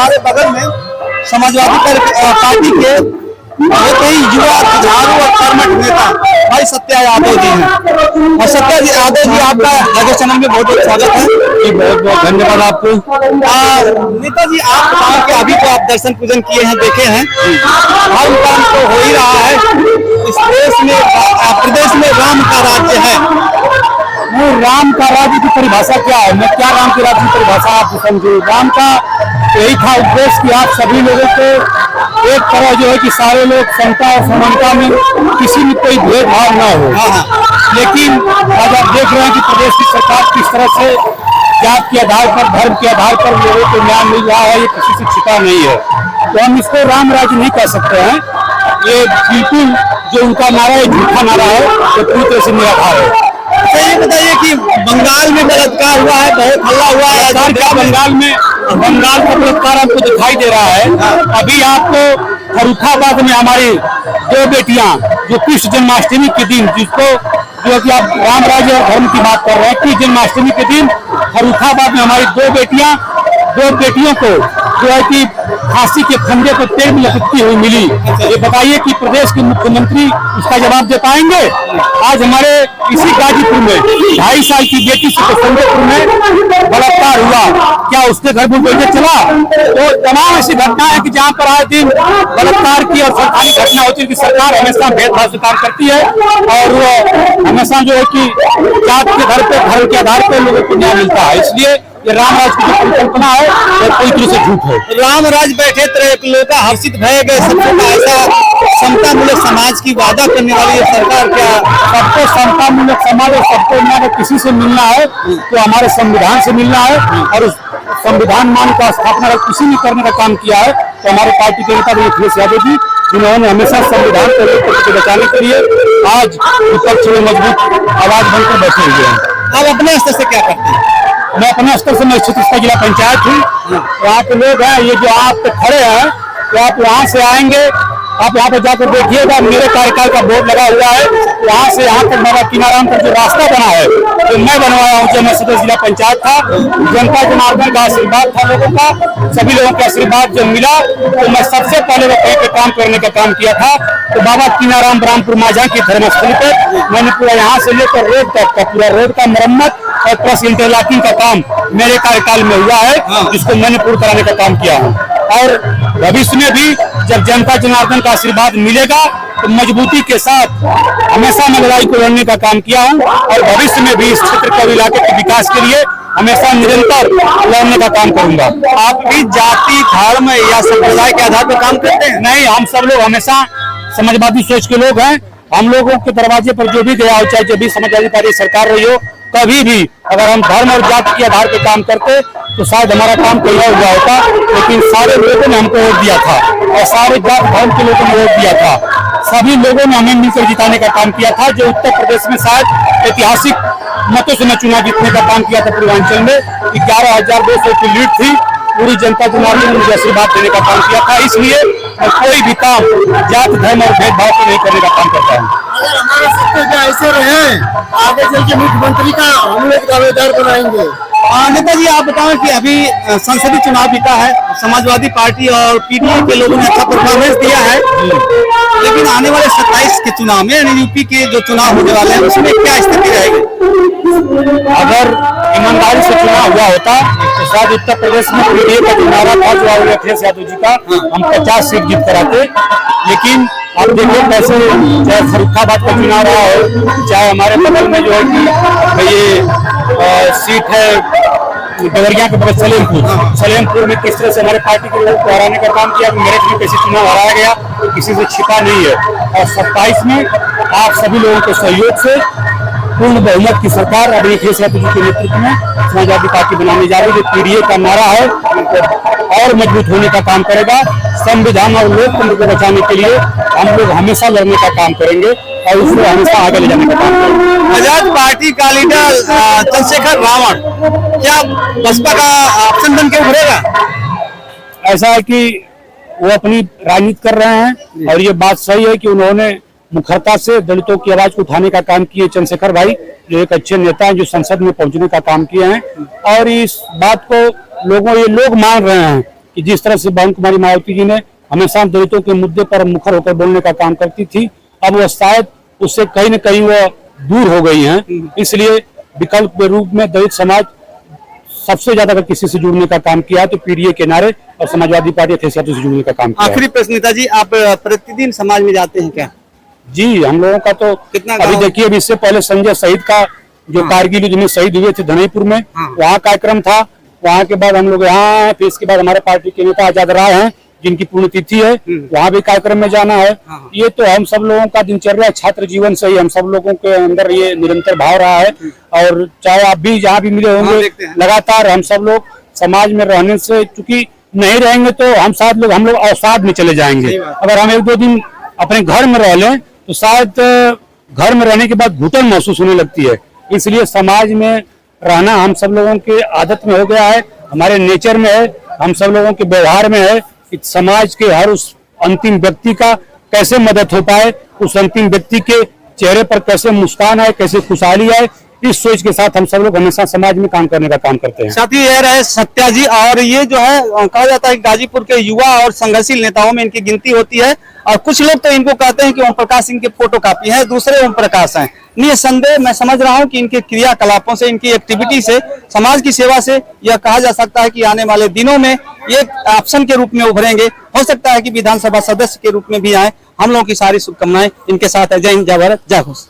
हमारे बगल में समाजवादी पार्टी के बहुत ही युवा जुझारू और कर्मठ नेता भाई सत्या यादव जी हैं। और सत्या यादव जी, आपका आगे चैनल में बहुत बहुत स्वागत है जी। बहुत बहुत धन्यवाद आपको। नेता जी, आप बताओ कि अभी तो आप दर्शन पूजन किए हैं, देखे हैं, हर काम तो हो ही रहा है। इस देश में, प्रदेश में राम का राज्य है। वो राम का राज्य की परिभाषा क्या है? मैं क्या राम के राज्य की परिभाषा आप समझे? राम का यही था उद्देश्य कि आप सभी लोगों को एक तरह जो है कि सारे लोग समता और समानता में किसी में कोई भेदभाव न हो। लेकिन आज आप देख रहे हैं कि प्रदेश की सरकार किस तरह से जात के आधार पर, धर्म के आधार पर लोगों को न्याय मिल रहा है, ये किसी से छिपा नहीं है। तो हम इसको राम राज्य नहीं कह सकते हैं। ये बिल्कुल जो उनका नारा है झूठा नारा है, तो पूरी तरह से निराधार है। अच्छा, ये बताइए कि बंगाल में बलात्कार हुआ है, बहुत हल्ला हुआ है। क्या बंगाल का बलात्कार हमको दिखाई दे रहा है? अभी आपको फर्रुखाबाद में हमारी 2 बेटियां, जो कृष्ण जन्माष्टमी के दिन, जिसको जो कि आप राम राज्य और धर्म की बात कर रहे हैं, कृष्ण जन्माष्टमी के दिन फर्रुखाबाद में हमारी 2 बेटियों को जो है कि फांसी के फंदे को तेल में लटकती हुई मिली। ये बताइए कि प्रदेश के मुख्यमंत्री उसका जवाब दे पाएंगे? आज हमारे इसी गाजीपुर में 2.5 साल की बेटी से संदेपुर में बलात्कार हुआ, क्या उसके घर में बेटे चला? तो तमाम ऐसी घटना है कि जहाँ पर आए दिन बलात्कार की और सरकारी घटना होती है कि सरकार हमेशा भेदभाव स्वीकार करती है और वो हमेशा जो है कि जात के घर पे, धर्म के आधार पर लोगों को न्याय मिलता है। इसलिए ये राम राज की जो परिकल्पना है वो पूरी तरह से झूठ है। राम राज बैठे त्रैलोका हर्षित भय गए, सबसे ऐसा समता मूलक समाज की वादा करने वाली ये सरकार क्या? सबको समता मूलक समाज और सबको न्याय किसी से मिलना है तो हमारे संविधान से मिलना है। और उस संविधान मान का स्थापना अगर किसी ने करने का काम किया है तो हमारे पार्टी के नेता अखिलेश यादव जी, जिन्होंने हमेशा संविधान को बचाने के लिए आज विपक्ष में मजबूत आवाज बनकर बैठे हुए हैं। आप अपने स्तर से क्या करते हैं? मैं अपने स्तर से, मैं छत्तीसगढ़ जिला पंचायत हूँ। यहाँ पे लोग हैं, ये जो आप खड़े हैं, तो आप वहाँ से आएंगे, आप यहाँ पे जाकर देखिएगा, मेरे कार्यकाल का बोर्ड लगा हुआ है। वहाँ से यहाँ तक बाबा कीनाराम का जो रास्ता बना है तो मैं बनवाया हूँ जब मैं सदर जिला पंचायत था। जनता जनार्दन का आशीर्वाद था, लोगों का, सभी लोगों का आशीर्वाद जब मिला तो मैं सबसे पहले वो कहीं पे काम करने का काम किया था। तो बाबा कीनाराम ब्राह्मपुर माझा की धर्मस्थली पर मैंने पूरा यहाँ से लेकर रोड तक का पूरा रोड का मरम्मत और प्लस इंटरलॉकिंग का काम मेरे कार्यकाल में हुआ है, जिसको मैंने पूरा कराने का काम किया है। और भविष्य में भी जब जनता जनार्दन का आशीर्वाद मिलेगा तो मजबूती के साथ हमेशा मैं लड़ाई को लड़ने का काम किया हूं और भविष्य में भी इस क्षेत्र के इलाके के विकास के लिए हमेशा निरंतर लड़ने का काम करूंगा। आप भी जाति, धर्म या संप्रदाय के आधार पर काम करते हैं? नहीं, हम सब लोग हमेशा समाजवादी सोच के लोग हैं। हम लोगों के दरवाजे पर जो भी गया हो, चाहे जो भी समाजवादी पार्टी सरकार रही हो, कभी भी अगर हम धर्म और जाति के आधार पर काम करते तो शायद हमारा काम कहीं और हुआ होता। लेकिन सारे लोगों ने हमको वोट दिया था और सारे जात धर्म के लोगों ने वोट दिया था। सभी लोगों ने हमें मिलकर जिताने का काम किया था, जो उत्तर प्रदेश में शायद ऐतिहासिक मतों से मैं चुनाव जीतने का काम किया था। पूर्वांचल में 11,200 की लीड थी। पूरी जनता जनार्दन ने मुझे आशीर्वाद देने का काम किया था। इसलिए मैं कोई भी काम जात, धर्म और भेदभाव को नहीं करने का काम करता हूँ। अगर हमारे सत्ता ऐसे रहे, आगे चल के मुख्यमंत्री का हम लोग दावेदार बनाएंगे। नेताजी, आप बताओ कि अभी संसदीय चुनाव बीता है, समाजवादी पार्टी और पीडीए के लोगों ने अच्छा परफॉर्मेंस दिया है, लेकिन आने वाले 27 के चुनाव में यानी यूपी के जो चुनाव होने वाले हैं उसमें क्या स्थिति रहेगी? अगर ईमानदारी से चुनाव हुआ होता तो शायद उत्तर प्रदेश में पीडीए का जो नारा था, जो अखिलेश यादव जी का, हम 50 सीट जीत कराते। लेकिन आप देखिए कैसे, चाहे फर्रुखाबाद का चुनाव रहा हो, चाहे हमारे बगल में जो है कि ये सीट है देवरिया के बगल सलेमपुर में किस तरह से हमारे पार्टी के लोग को हराने का काम किया। मेरठ में कैसे चुनाव हराया गया, किसी से छिपा नहीं है। और 27 में आप सभी लोगों के सहयोग से पूर्ण बहुमत की सरकार अभी अखिलेश यादव जी के नेतृत्व में समाजवादी पार्टी बनाने जा रही है। जो पीडीए का नारा है और मजबूत होने का काम करेगा। संविधान और लोकतंत्र को बचाने के लिए हम लोग हमेशा लड़ने का काम करेंगे और उसको हमेशा आगे ले जाने का काम करेंगे। आजाद पार्टी का लीडर चंद्रशेखर रावण क्या बसपा का ऑप्शन बन के उभरेगा? ऐसा है कि वो अपनी राजनीति कर रहे हैं और ये बात सही है कि उन्होंने मुखरता से दलितों की आवाज को उठाने का काम किए। चंद्रशेखर भाई जो एक अच्छे नेता हैं, जो संसद में पहुंचने का काम किए हैं और इस बात को लोग मान रहे हैं कि जिस तरह से बहन कुमारी मायावती जी ने हमेशा दलितों के मुद्दे पर मुखर होकर बोलने का काम करती थी, अब वो शायद उससे कहीं न कहीं वो दूर हो गई हैं। इसलिए विकल्प के रूप में दलित समाज सबसे ज्यादा अगर किसी से जुड़ने का काम किया है तो पीडीए के नारे और समाजवादी पार्टी से जुड़ने का काम किया है। आखिरी प्रश्न नेताजी, आप प्रतिदिन समाज में जाते हैं क्या? जी, हम लोगों का तो कितना अभी देखिए, अभी इससे पहले संजय शहीद का जो कारगिल युद्ध में शहीद हुए थे धनईपुर में, वहाँ कार्यक्रम था। वहाँ के बाद हम लोग यहाँ आए, फिर इसके बाद हमारे पार्टी के नेता आजाद राय हैं जिनकी पुण्यतिथि है, वहाँ भी कार्यक्रम में जाना है। ये तो हम सब लोगों का दिनचर्या छात्र जीवन से ही हम सब लोगों के अंदर ये निरंतर भाव रहा है। और चाहे आप भी जहाँ भी मिले होंगे, लगातार हम सब लोग समाज में रहने से, चूंकि नहीं रहेंगे तो हम लोग अवसाद में चले जाएंगे। अगर हम 1-2 दिन अपने घर में रह लें तो शायद घर में रहने के बाद घुटन महसूस होने लगती है। इसलिए समाज में रहना हम सब लोगों के आदत में हो गया है, हमारे नेचर में है, हम सब लोगों के व्यवहार में है कि समाज के हर उस अंतिम व्यक्ति का कैसे मदद हो पाए, उस अंतिम व्यक्ति के चेहरे पर कैसे मुस्कान आए, कैसे खुशहाली आए, इस सोच के साथ हम सब लोग हमेशा समाज में काम करने का काम करते हैं। साथ ही ये रहे सत्या जी, और ये जो है कहा जाता है गाजीपुर के युवा और संघर्षशील नेताओं में इनकी गिनती होती है। और कुछ लोग तो इनको कहते हैं कि ओम प्रकाश सिंह के फोटो कॉपी है, दूसरे ओम प्रकाश हैं। निसंदेह मैं समझ रहा हूं कि इनके क्रियाकलापों से, इनकी एक्टिविटी से, समाज की सेवा से यह कहा जा सकता है कि आने वाले दिनों में एक ऑप्शन के रूप में उभरेंगे। हो सकता है कि विधानसभा सदस्य के रूप में भी आए। हम लोगों की सारी शुभकामनाएं इनके साथ है। जय हिंद, जय भारत, जय घोष।